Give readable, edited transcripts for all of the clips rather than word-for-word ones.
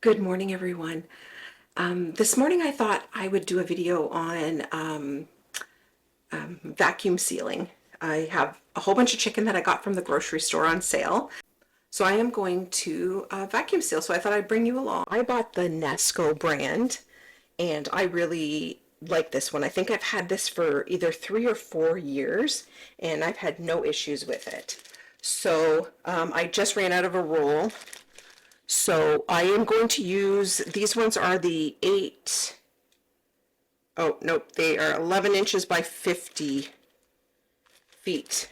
Good morning, everyone. This morning I thought I would do a video on vacuum sealing. I have a whole bunch of chicken that I got from the grocery store on sale. So I am going to vacuum seal. So I thought I'd bring you along. I bought the Nesco brand and I really like this one. I think I've had this for either 3 or 4 years and I've had no issues with it. So I just ran out of a roll. So I am going to use, these ones are the 8, oh nope, they are 11 inches by 50 feet.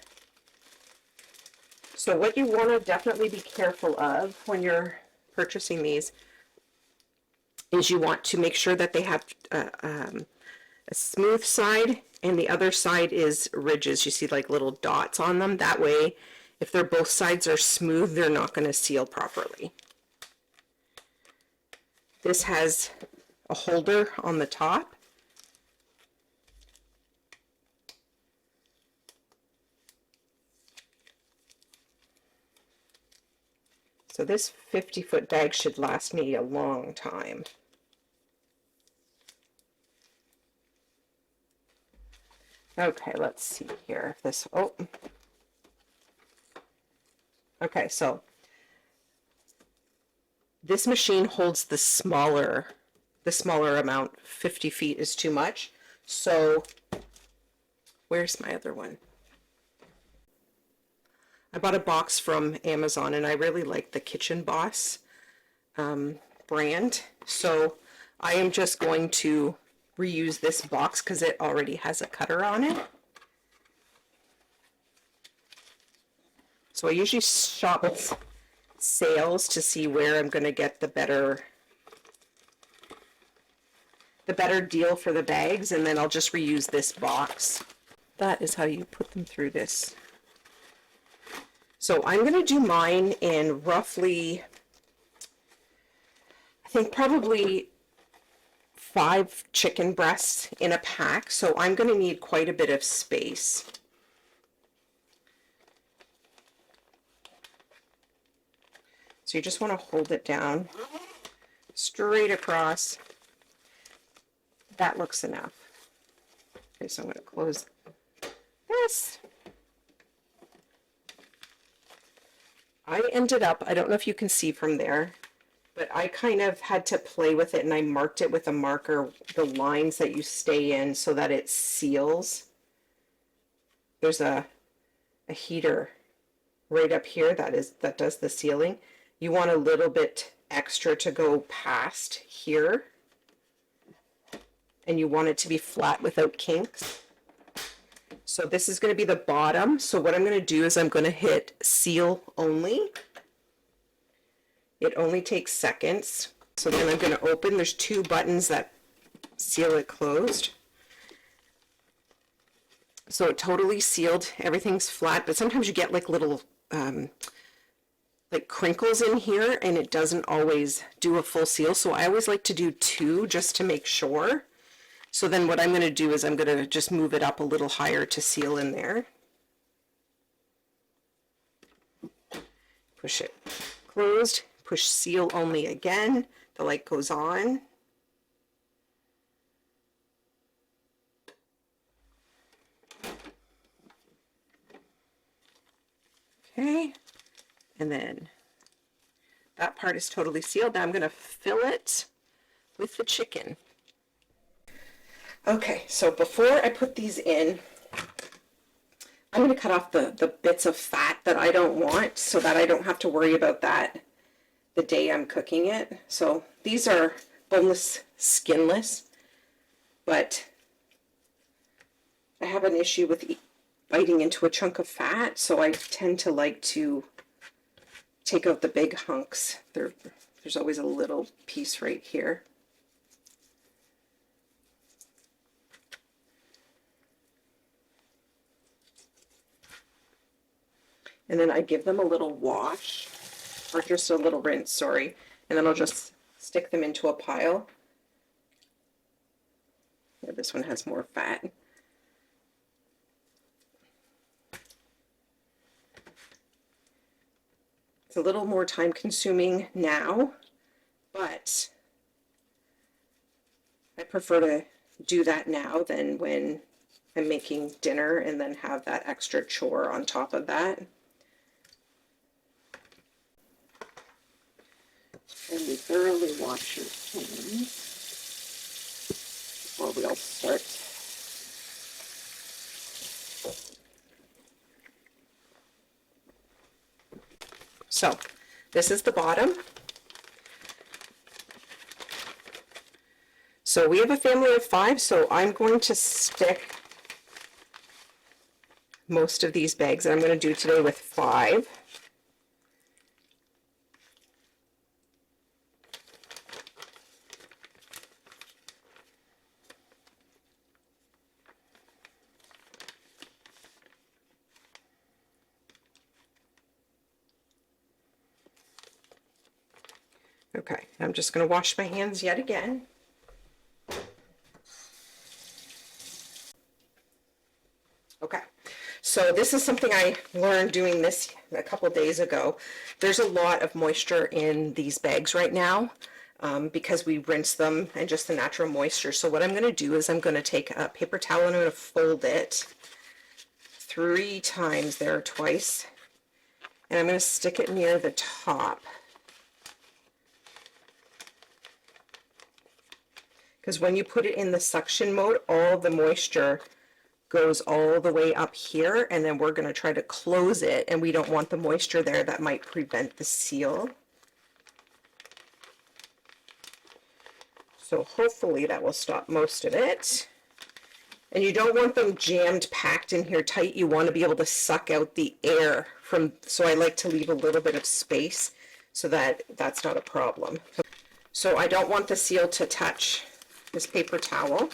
So what you want to definitely be careful of when you're purchasing these is you want to make sure that they have a smooth side and the other side is ridges. You see like little dots on them. That way, if they're both sides are smooth, they're not going to seal properly. This has a holder on the top. So this 50-foot bag should last me a long time. Okay, let's see here. This, oh. Okay, so this machine holds the smaller amount. 50 feet is too much. So where's my other one? I bought a box from Amazon and I really like the Kitchen Boss brand. So I am just going to reuse this box because it already has a cutter on it. So I usually shop sales to see where I'm going to get the better deal for the bags, and then I'll just reuse this box. That is how you put them through this. So I'm going to do mine in roughly, I think probably 5 chicken breasts in a pack, so I'm going to need quite a bit of space. So you just want to hold it down straight across. That looks enough. Okay, so I'm going to close this. I ended up, I don't know if you can see from there, but I kind of had to play with it and I marked it with a marker, the lines that you stay in so that it seals. There's a heater right up here that does the sealing. You want a little bit extra to go past here, and you want it to be flat without kinks. So this is going to be the bottom. So what I'm going to do is I'm going to hit seal only. It only takes seconds. So then I'm going to open. There's 2 buttons that seal it closed. So it totally sealed. Everything's flat, but sometimes you get like little like crinkles in here and it doesn't always do a full seal. So I always like to do 2 just to make sure. So then what I'm going to do is I'm going to just move it up a little higher to seal in there. Push it closed, push seal only again. The light goes on. Okay, and then that part is totally sealed. Now I'm going to fill it with the chicken. Okay, so before I put these in, I'm going to cut off the bits of fat that I don't want so that I don't have to worry about that the day I'm cooking it. So these are boneless, skinless, but I have an issue with biting into a chunk of fat, so I tend to like to take out the big hunks. There's always a little piece right here. And then I give them a little wash, or just a little rinse, sorry, and then I'll just stick them into a pile. Yeah, this one has more fat. It's a little more time consuming now, but I prefer to do that now than when I'm making dinner and then have that extra chore on top of that. And we thoroughly wash your hands before we all start. So this is the bottom. So we have a family of 5, so I'm going to stick most of these bags that I'm going to do today with 5. Okay, I'm just going to wash my hands yet again. Okay, so this is something I learned doing this a couple days ago. There's a lot of moisture in these bags right now because we rinse them and just the natural moisture. So what I'm going to do is I'm going to take a paper towel and I'm going to fold it 3 times there, twice, and I'm going to stick it near the top. Because when you put it in the suction mode, all the moisture goes all the way up here, and then we're going to try to close it, and we don't want the moisture there. That might prevent the seal. So hopefully that will stop most of it. And you don't want them jammed, packed in here tight. You want to be able to suck out the air from, so I like to leave a little bit of space so that that's not a problem. So I don't want the seal to touch this paper towel.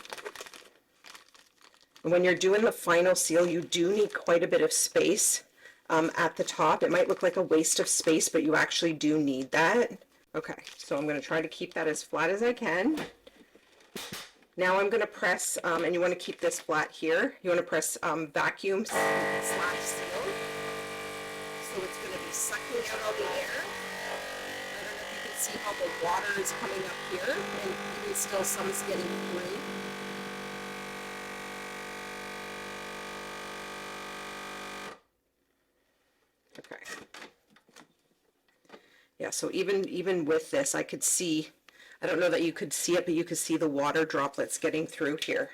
And when you're doing the final seal, you do need quite a bit of space at the top. It might look like a waste of space, but you actually do need that. Okay, so I'm going to try to keep that as flat as I can. Now I'm going to press, and you want to keep this flat here, you want to press vacuum / seal. So it's going to be sucking out all the air. I don't know if you can see how the water is coming up here, and even still some's getting through. Okay. Yeah, so even with this, I could see, I don't know that you could see it, but you could see the water droplets getting through here.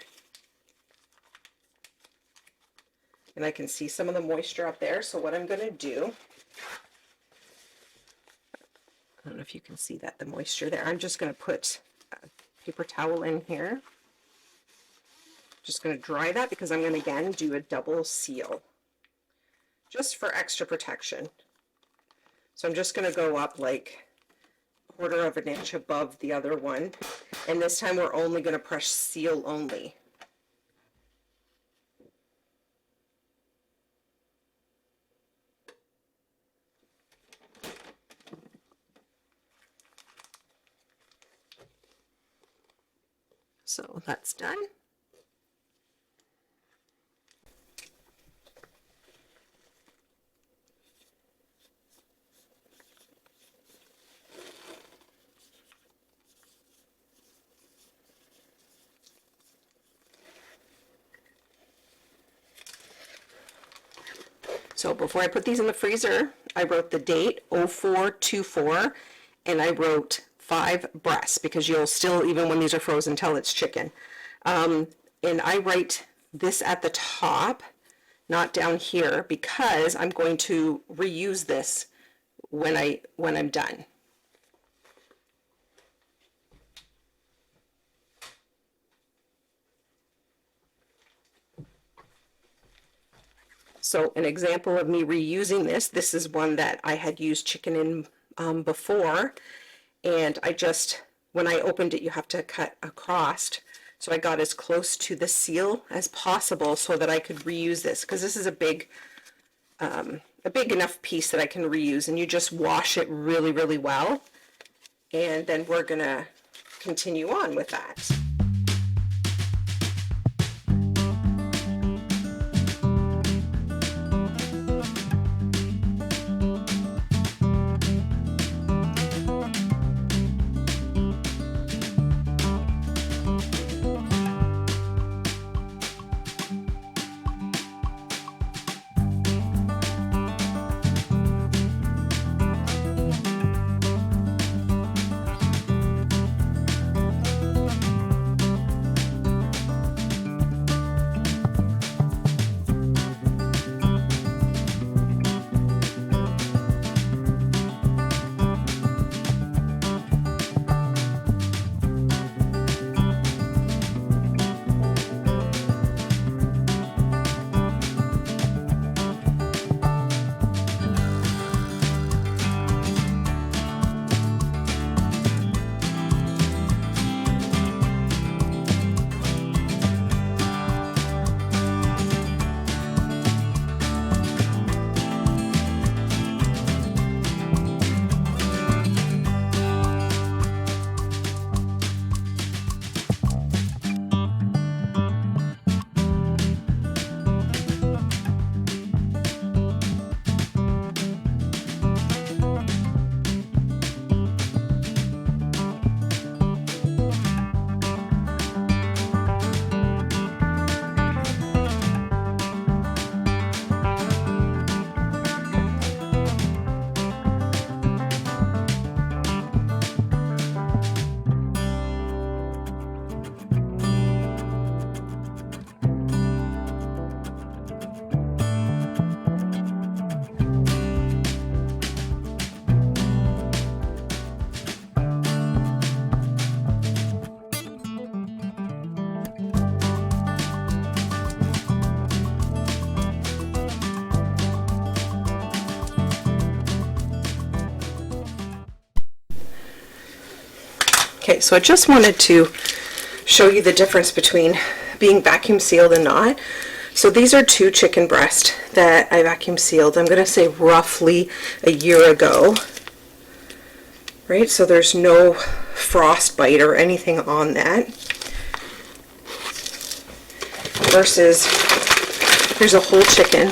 And I can see some of the moisture up there. So what I'm going to do, I don't know if you can see that, the moisture there. I'm just going to put a paper towel in here. Just going to dry that because I'm going to again do a double seal just for extra protection. So I'm just going to go up like 1/4 of an inch above the other one. And this time we're only going to press seal only. So that's done. So before I put these in the freezer, I wrote the date 0424 and I wrote 5 breasts because you'll still, even when these are frozen, tell it's chicken. And I write this at the top, not down here, because I'm going to reuse this when I'm done. So an example of me reusing this is one that I had used chicken in before, and I just, when I opened it, you have to cut across. So I got as close to the seal as possible so that I could reuse this, because this is a big enough piece that I can reuse, and you just wash it really, really well. And then we're gonna continue on with that. Okay, so I just wanted to show you the difference between being vacuum sealed and not. So these are 2 chicken breasts that I vacuum sealed, I'm going to say roughly a year ago. Right, so there's no frostbite or anything on that. Versus, here's a whole chicken.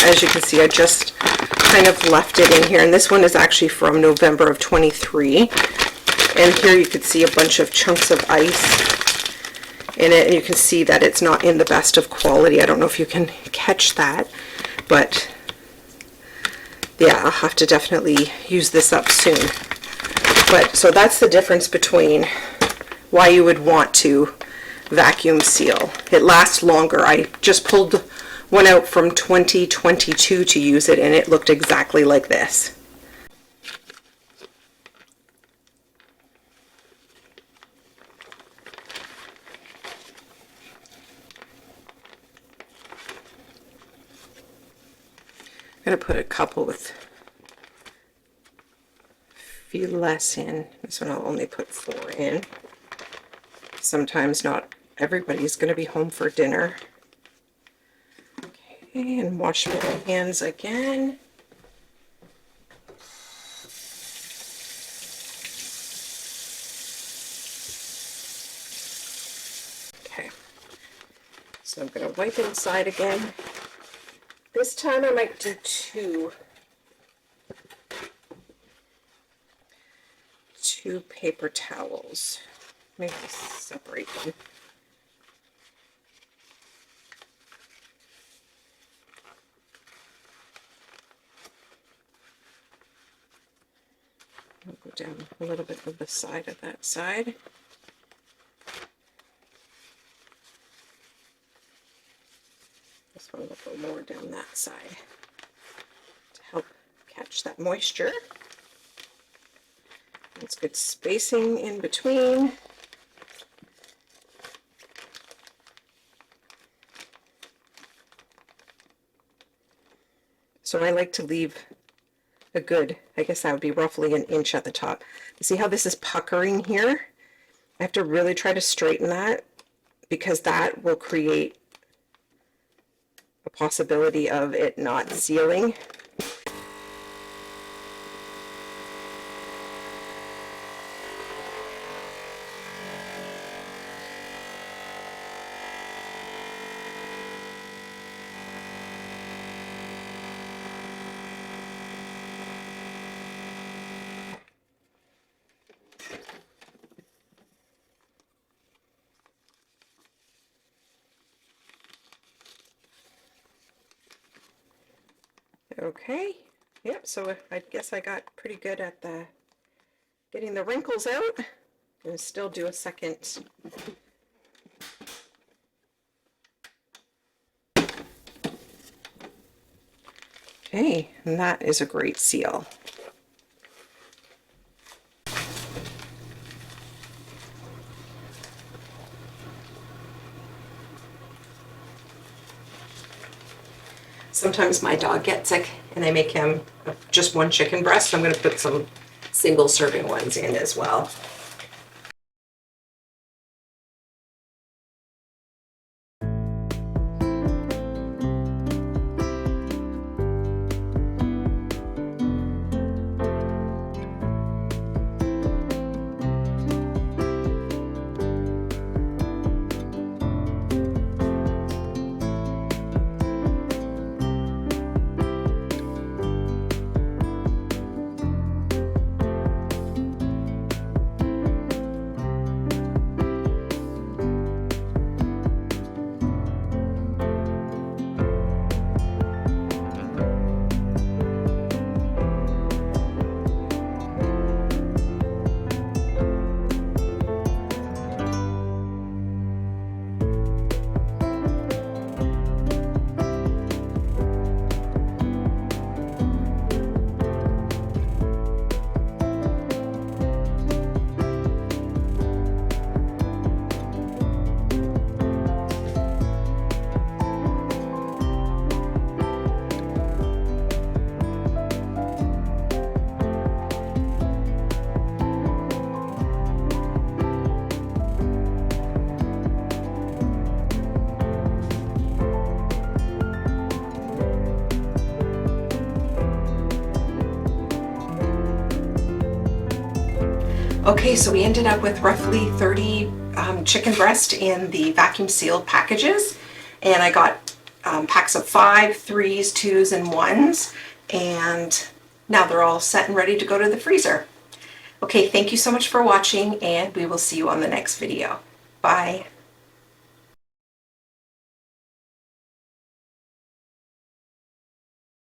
As you can see, I just kind of left it in here, and this one is actually from November of 23. And here you can see a bunch of chunks of ice in it, and you can see that it's not in the best of quality. I don't know if you can catch that, but yeah, I'll have to definitely use this up soon. But so that's the difference between why you would want to vacuum seal. It lasts longer. I just pulled one out from 2022 to use it, and it looked exactly like this. I'm going to put a couple with a few less in. This one I'll only put 4 in. Sometimes not everybody's going to be home for dinner. Okay, and wash my hands again. Okay, so I'm going to wipe inside again. This time I might do 2 paper towels. Maybe separate them. I'll go down a little bit of the side of that side. This one will go more down that side to help catch that moisture. It's good spacing in between. So I like to leave a good, I guess that would be roughly an inch at the top. You see how this is puckering here? I have to really try to straighten that, because that will create a possibility of it not sealing. Okay, yep, so I guess I got pretty good at getting the wrinkles out. And still do a second. Okay, and that is a great seal. Sometimes my dog gets sick and I make him just 1 chicken breast. I'm going to put some single serving ones in as well. Okay, so we ended up with roughly 30 chicken breast in the vacuum sealed packages. And I got packs of 5, 3s, 2s, and 1s. And now they're all set and ready to go to the freezer. Okay, thank you so much for watching, and we will see you on the next video. Bye.